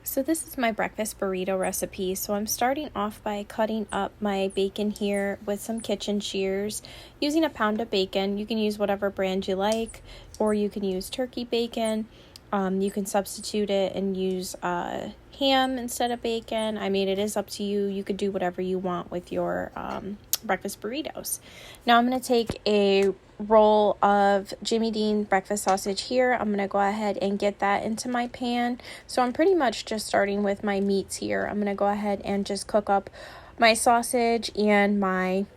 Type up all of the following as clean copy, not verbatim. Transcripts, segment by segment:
So this is my breakfast burrito recipe. So I'm starting off by cutting up my bacon here with some kitchen shears using a pound of bacon. You can use whatever brand you like, or you can use turkey bacon. You can substitute it and use ham instead of bacon. I mean, it is up to you. You could do whatever you want with your breakfast burritos. Now I'm going to take a roll of Jimmy Dean breakfast sausage here. I'm going to go ahead and get that into my pan. So I'm pretty much just starting with my meats here. I'm going to go ahead and just cook up my sausage and my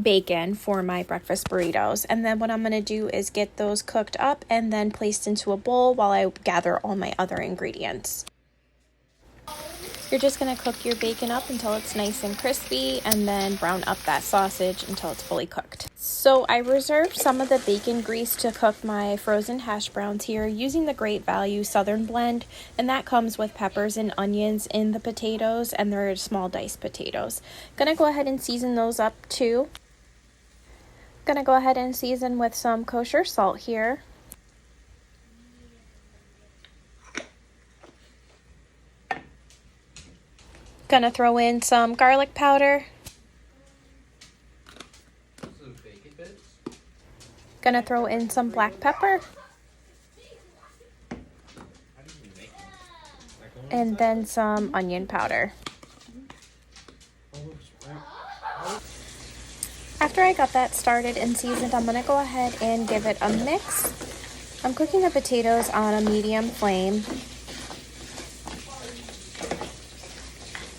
bacon for my breakfast burritos, and then what I'm going to do is get those cooked up and then placed into a bowl while I gather all my other ingredients. You're just going to cook your bacon up until it's nice and crispy, and then brown up that sausage until it's fully cooked. So I reserved some of the bacon grease to cook my frozen hash browns here using the Great Value Southern blend, and that comes with peppers and onions in the potatoes, and they're small diced potatoes. Gonna go ahead and season those up too. Gonna go ahead and season with some kosher salt here. Gonna throw in some garlic powder. Gonna throw in some black pepper. And then some onion powder. After I got that started and seasoned, I'm gonna go ahead and give it a mix. I'm cooking the potatoes on a medium flame.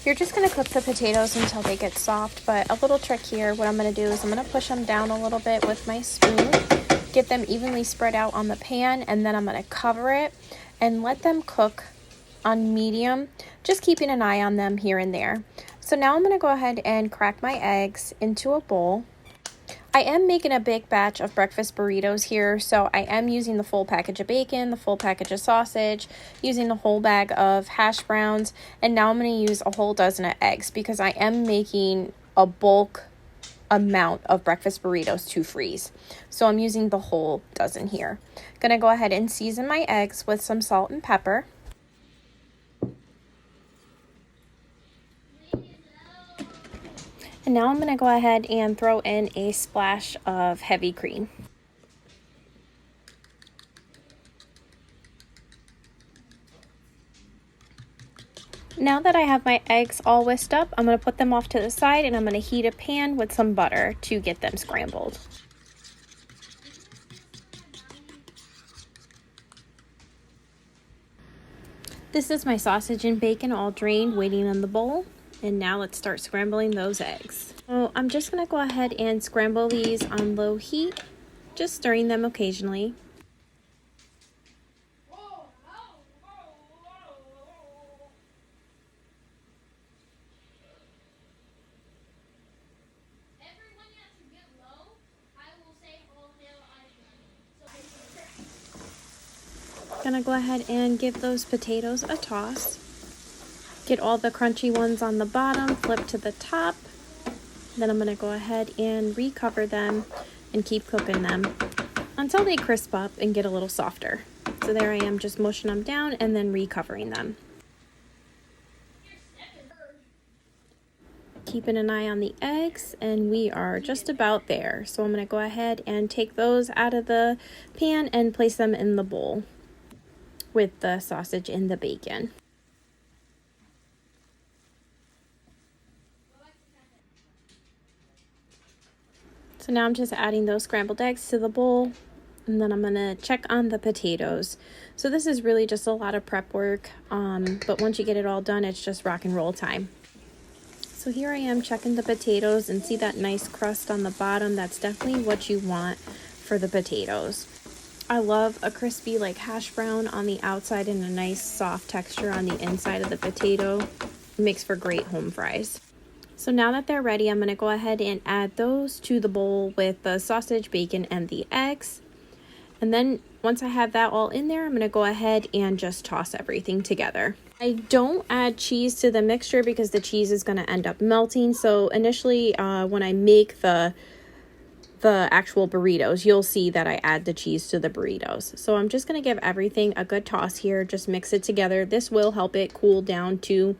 You're just going to cook the potatoes until they get soft, but a little trick here, what I'm going to do is I'm going to push them down a little bit with my spoon, get them evenly spread out on the pan, and then I'm going to cover it and let them cook on medium, just keeping an eye on them here and there. So now I'm going to go ahead and crack my eggs into a bowl. I am making a big batch of breakfast burritos here, so I am using the full package of bacon, the full package of sausage, using the whole bag of hash browns, and now I'm going to use a whole dozen of eggs because I am making a bulk amount of breakfast burritos to freeze. So I'm using the whole dozen here. Going to go ahead and season my eggs with some salt and pepper. And now I'm going to go ahead and throw in a splash of heavy cream. Now that I have my eggs all whisked up, I'm going to put them off to the side and I'm going to heat a pan with some butter to get them scrambled. This is my sausage and bacon all drained, waiting in the bowl. And now let's start scrambling those eggs. So I'm just going to go ahead and scramble these on low heat, just stirring them occasionally. Gonna go ahead and give those potatoes a toss. Get all the crunchy ones on the bottom, flip to the top. Then I'm going to go ahead and recover them and keep cooking them until they crisp up and get a little softer. So there I am, just mushing them down and then recovering them. Keeping an eye on the eggs, and we are just about there. So I'm going to go ahead and take those out of the pan and place them in the bowl with the sausage and the bacon. So now I'm just adding those scrambled eggs to the bowl, and then I'm going to check on the potatoes. So this is really just a lot of prep work, but once you get it all done, it's just rock and roll time. So here I am checking the potatoes and see that nice crust on the bottom. That's definitely what you want for the potatoes. I love a crispy like hash brown on the outside and a nice soft texture on the inside of the potato. It makes for great home fries. So now that they're ready, I'm going to go ahead and add those to the bowl with the sausage, bacon, and the eggs. And then once I have that all in there, I'm going to go ahead and just toss everything together. I don't add cheese to the mixture because the cheese is going to end up melting. So initially when I make the the actual burritos, you'll see that I add the cheese to the burritos. So I'm just going to give everything a good toss here. Just mix it together. This will help it cool down too.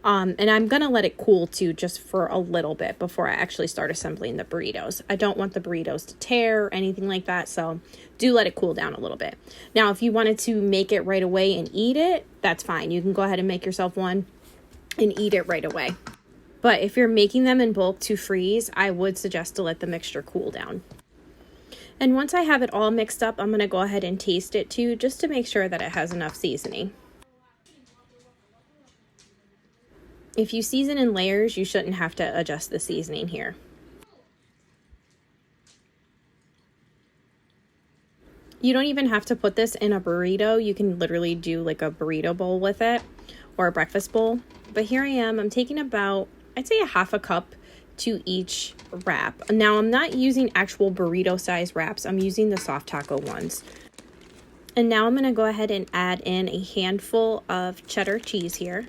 And I'm going to let it cool too, just for a little bit before I actually start assembling the burritos. I don't want the burritos to tear or anything like that, so do let it cool down a little bit. Now, if you wanted to make it right away and eat it, that's fine. You can go ahead and make yourself one and eat it right away. But if you're making them in bulk to freeze, I would suggest to let the mixture cool down. And once I have it all mixed up, I'm going to go ahead and taste it too, just to make sure that it has enough seasoning. If you season in layers, you shouldn't have to adjust the seasoning here. You don't even have to put this in a burrito. You can literally do like a burrito bowl with it or a breakfast bowl. But here I am. I'm taking about, I'd say, a half a cup to each wrap. Now, I'm not using actual burrito size wraps. I'm using the soft taco ones. And now I'm going to go ahead and add in a handful of cheddar cheese here.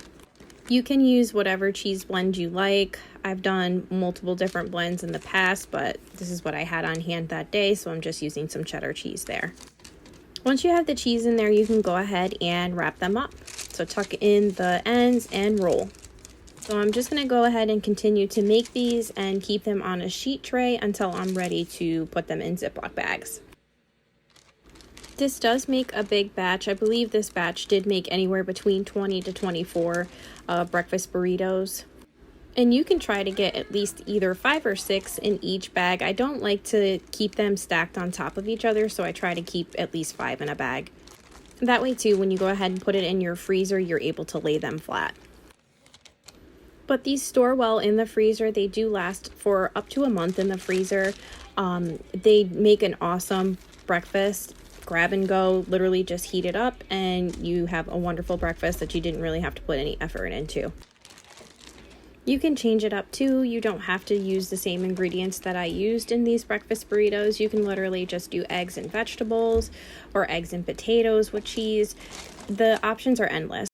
You can use whatever cheese blend you like. I've done multiple different blends in the past, but this is what I had on hand that day, so I'm just using some cheddar cheese there. Once you have the cheese in there, you can go ahead and wrap them up. So tuck in the ends and roll. So I'm just going to go ahead and continue to make these and keep them on a sheet tray until I'm ready to put them in Ziploc bags. This does make a big batch. I believe this batch did make anywhere between 20 to 24 breakfast burritos. And you can try to get at least either 5 or 6 in each bag. I don't like to keep them stacked on top of each other, so I try to keep at least 5 in a bag. That way too, when you go ahead and put it in your freezer, you're able to lay them flat. But these store well in the freezer. They do last for up to a month in the freezer. They make an awesome breakfast. Grab and go, literally just heat it up and you have a wonderful breakfast that you didn't really have to put any effort into. You can change it up too. You don't have to use the same ingredients that I used in these breakfast burritos. You can literally just do eggs and vegetables or eggs and potatoes with cheese. The options are endless.